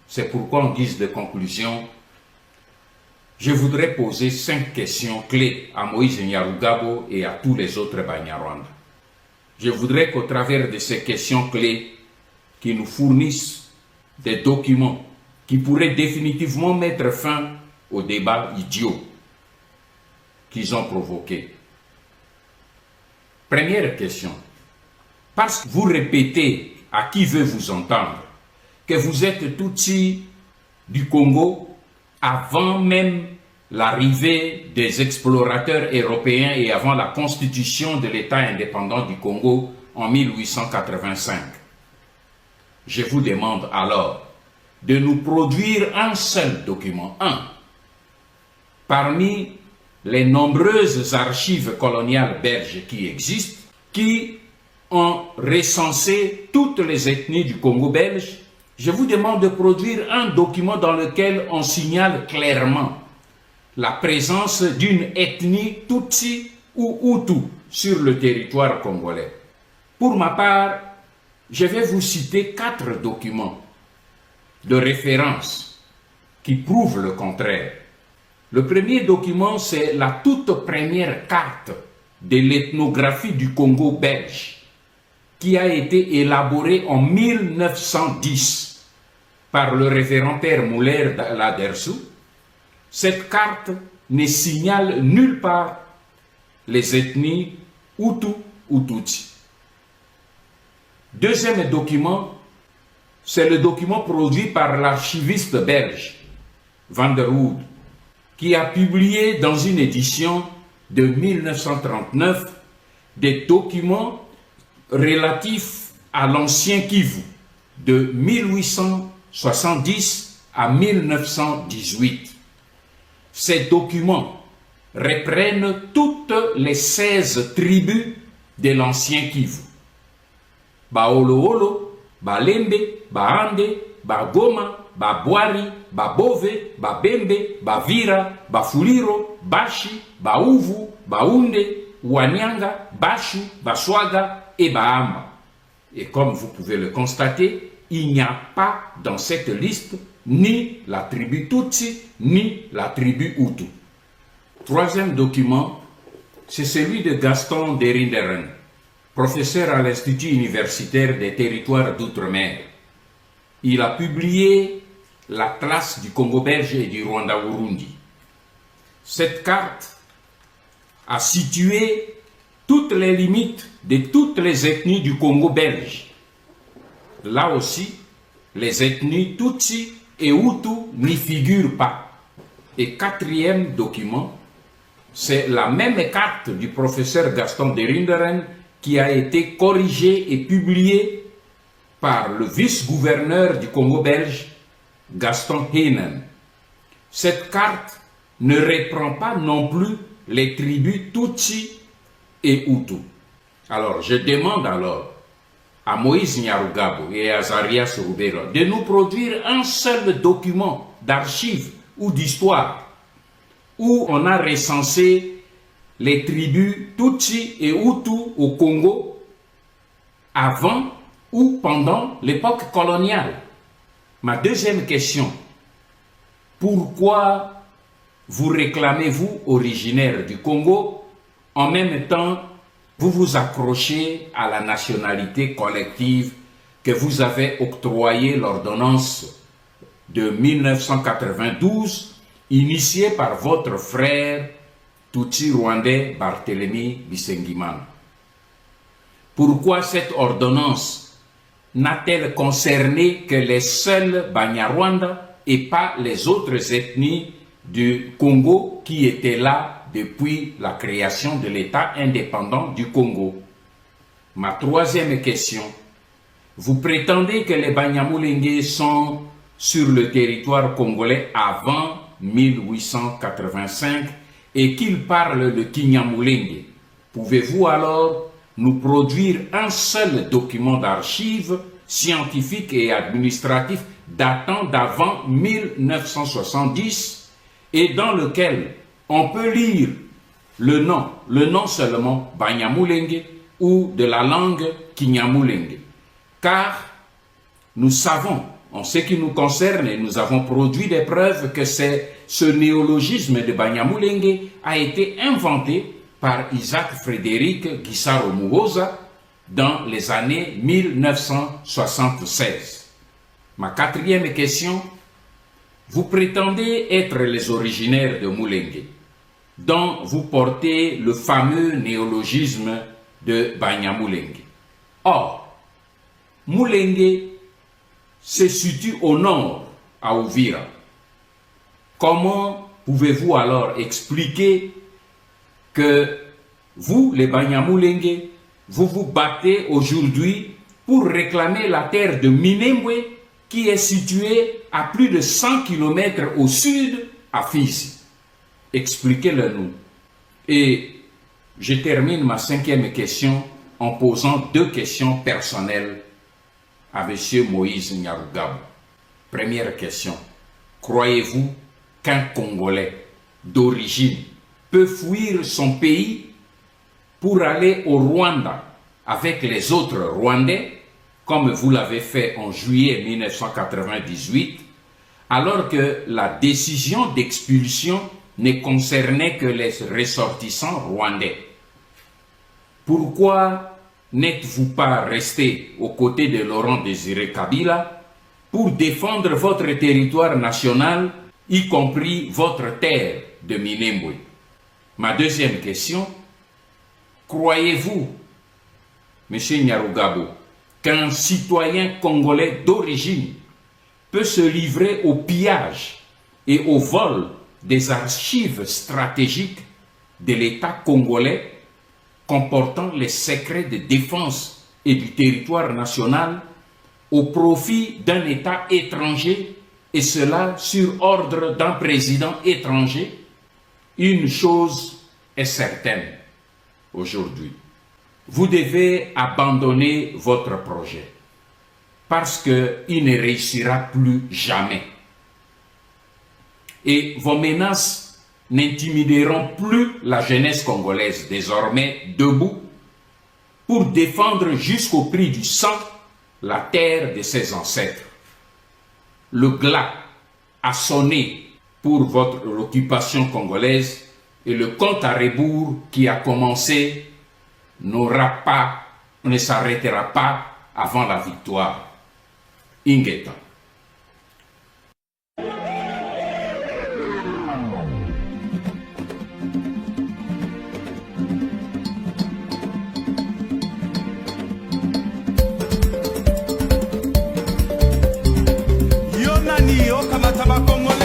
C'est pourquoi, en guise de conclusion, je voudrais poser 5 questions clés à Moïse Nyarugabo et à tous les autres Banyarwanda. Je voudrais qu'au travers de ces questions clés, qu'ils nous fournissent des documents qui pourraient définitivement mettre fin au débat idiot qu'ils ont provoqué. Première question. Parce que vous répétez à qui veut vous entendre que vous êtes Tutsi du Congo avant même l'arrivée des explorateurs européens et avant la constitution de l'État indépendant du Congo en 1885. Je vous demande alors de nous produire un seul document, parmi les nombreuses archives coloniales belges qui existent, qui ont recensé toutes les ethnies du Congo belge. Je vous demande de produire un document dans lequel on signale clairement la présence d'une ethnie Tutsi ou Hutu sur le territoire congolais. Pour ma part, je vais vous citer 4 documents de référence qui prouvent le contraire. Le premier document, c'est la toute première carte de l'ethnographie du Congo belge qui a été élaborée en 1910 par le révérend père Muller Ladersou. Cette carte ne signale nulle part les ethnies Hutu ou Tutsi. Deuxième document, c'est le document produit par l'archiviste belge Van der Hoed, qui a publié dans une édition de 1939 des documents relatifs à l'ancien Kivu de 1870 à 1918. Ces documents reprennent toutes les 16 tribus de l'ancien Kivu. Baolo-Olo, Balembe, Baande, Bagoma, Babwari, Babove, Babembe, Bavira, Bafuliro, Bashi, Bauvu, Baounde, Wanyanga, Bashu, Baswaga et Bahama. Et comme vous pouvez le constater, il n'y a pas dans cette liste ni la tribu Tutsi, ni la tribu Hutu. Troisième document, c'est celui de Gaston Derinderen, professeur à l'Institut universitaire des territoires d'outre-mer. Il a publié l'Atlas du Congo belge et du Rwanda-Urundi. Cette carte a situé toutes les limites de toutes les ethnies du Congo belge. Là aussi, les ethnies Tutsi et Hutu n'y figurent pas. Et quatrième document, c'est la même carte du professeur Gaston Derinderen qui a été corrigée et publiée par le vice-gouverneur du Congo belge, Gaston Heinen. Cette carte ne reprend pas non plus les tribus Tutsi et Hutu. Alors, je demande alors à Moïse Nyarugabo et à Azarias Rubera de nous produire un seul document d'archives ou d'histoire où on a recensé les tribus Tutsi et Hutu au Congo avant ou pendant l'époque coloniale. Ma deuxième question, pourquoi vous réclamez-vous originaire du Congo, en même temps vous vous accrochez à la nationalité collective que vous avez octroyée l'ordonnance de 1992, initiée par votre frère Tutsi rwandais Barthélemy Bisengimana. Pourquoi cette ordonnance n'a-t-elle concerné que les seuls Banyarwanda et pas les autres ethnies du Congo qui étaient là depuis la création de l'État indépendant du Congo? Ma troisième question, vous prétendez que les Banyamulenge sont sur le territoire congolais avant 1885 et qu'ils parlent le Kinyamulenge. Pouvez-vous alors nous produire un seul document d'archives scientifique et administratif datant d'avant 1970 et dans lequel on peut lire le nom seulement Banyamulenge ou de la langue Kinyamulenge? Car nous savons en ce qui nous concerne, nous avons produit des preuves que ce néologisme de Banyamulenge a été inventé par Isaac Frédéric Gisaro Muhoza dans les années 1976. Ma quatrième question, vous prétendez être les originaires de Mulenge, dont vous portez le fameux néologisme de Banyamulenge. Or, Mulenge se situe au nord, à Uvira. Comment pouvez-vous alors expliquer que vous, les Banyamulenge, vous vous battez aujourd'hui pour réclamer la terre de Minembwe qui est située à plus de 100 km au sud, à Fizi? Expliquez-le nous. Et je termine ma cinquième question en posant deux questions personnelles à M. Moïse Nyarugabo. Première question. Croyez-vous qu'un Congolais d'origine peut fuir son pays pour aller au Rwanda avec les autres Rwandais, comme vous l'avez fait en juillet 1998, alors que la décision d'expulsion ne concernait que les ressortissants rwandais? Pourquoi n'êtes-vous pas resté aux côtés de Laurent Désiré Kabila pour défendre votre territoire national, y compris votre terre de Minembwe? Ma deuxième question, croyez-vous, M. Nyarugabo, qu'un citoyen congolais d'origine peut se livrer au pillage et au vol des archives stratégiques de l'État congolais comportant les secrets de défense et du territoire national au profit d'un État étranger, et cela sur ordre d'un président étranger? Une chose est certaine aujourd'hui, vous devez abandonner votre projet parce qu'il ne réussira plus jamais. Et vos menaces n'intimideront plus la jeunesse congolaise, désormais debout, pour défendre jusqu'au prix du sang la terre de ses ancêtres. Le glas a sonné pour votre occupation congolaise et le compte à rebours qui a commencé ne s'arrêtera pas avant la victoire. Ingeta. Yo nani yo kamata ba Congolais